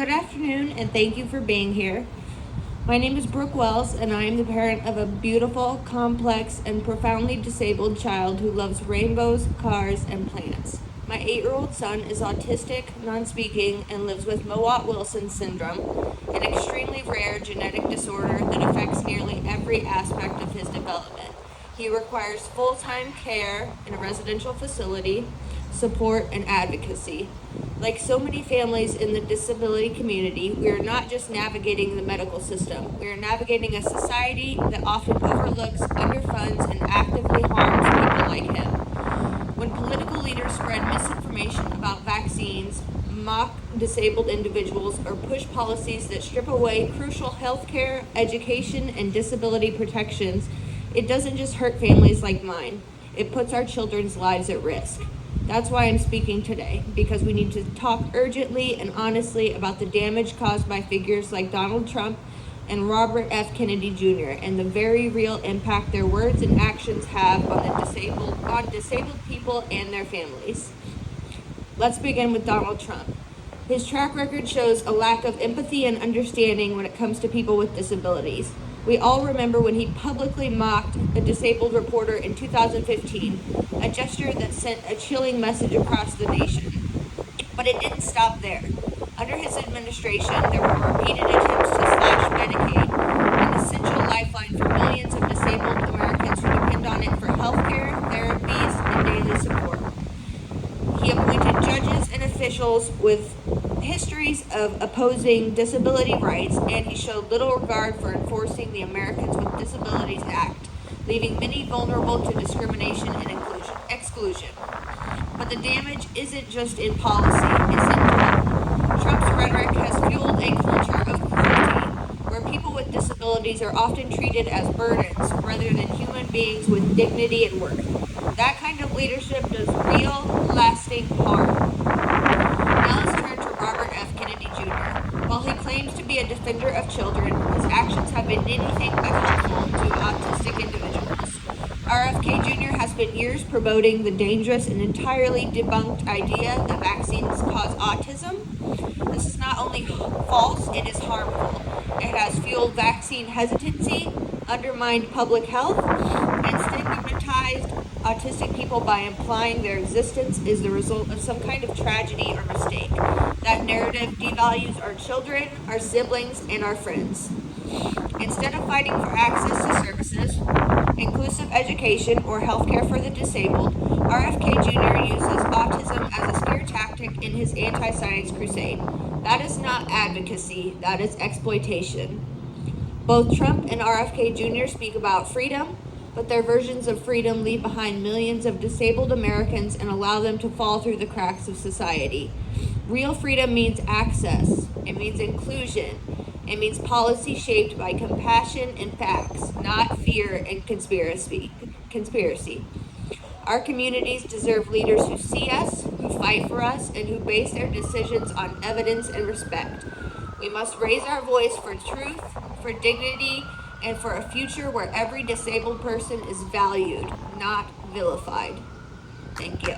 Good afternoon, and thank you for being here. My name is Brooke Wells, and I am the parent of a beautiful, complex, and profoundly disabled child who loves rainbows, cars, and plants. My 8-year-old son is autistic, non-speaking, and lives with Mowat-Wilson syndrome, an extremely rare genetic disorder that affects nearly every aspect of his development. He requires full-time care in a residential facility, support, and advocacy. Like so many families in the disability community, we are not just navigating the medical system. We are navigating a society that often overlooks, underfunds, and actively harms people like him. When political leaders spread misinformation about vaccines, mock disabled individuals, or push policies that strip away crucial healthcare, education, and disability protections, it doesn't just hurt families like mine. It puts our children's lives at risk. That's why I'm speaking today, because we need to talk urgently and honestly about the damage caused by figures like Donald Trump and Robert F. Kennedy Jr. and the very real impact their words and actions have on disabled people and their families. Let's begin with Donald Trump. His track record shows a lack of empathy and understanding when it comes to people with disabilities. We all remember when he publicly mocked a disabled reporter in 2015, a gesture that sent a chilling message across the nation. But it didn't stop there. Under his administration, there were repeated attempts to slash Medicaid, an essential lifeline for millions of disabled Americans who depend on it for healthcare, therapies, and daily support. He appointed judges and officials with histories of opposing disability rights, and he showed little regard for enforcing the Americans with Disabilities Act, leaving many vulnerable to discrimination and exclusion. But the damage isn't just in policy, it's in law. Trump's rhetoric has fueled a culture of cruelty, where people with disabilities are often treated as burdens rather than human beings with dignity and worth. That kind of leadership does real, lasting harm. Now let's turn to Robert F. Kennedy Jr. While he claims to be a defender of children, his actions have been anything but helpful to autistic individuals. RFK Jr. has spent years promoting the dangerous and entirely debunked idea that vaccines cause autism. This is not only false, it is harmful. It has fueled vaccine hesitancy, undermined public health, and stigmatized autistic people by implying their existence is the result of some kind of tragedy or mistake. That narrative devalues our children, our siblings, and our friends. Instead of fighting for access to services, inclusive education, or healthcare for the disabled, RFK Jr. uses autism as a scare tactic in his anti-science crusade. That is not advocacy, that is exploitation. Both Trump and RFK Jr. speak about freedom, but their versions of freedom leave behind millions of disabled Americans and allow them to fall through the cracks of society. Real freedom means access. It means inclusion. It means policy shaped by compassion and facts, not fear and conspiracy. Our communities deserve leaders who see us, who fight for us, and who base their decisions on evidence and respect. We must raise our voice for truth, for dignity, and for a future where every disabled person is valued, not vilified. Thank you.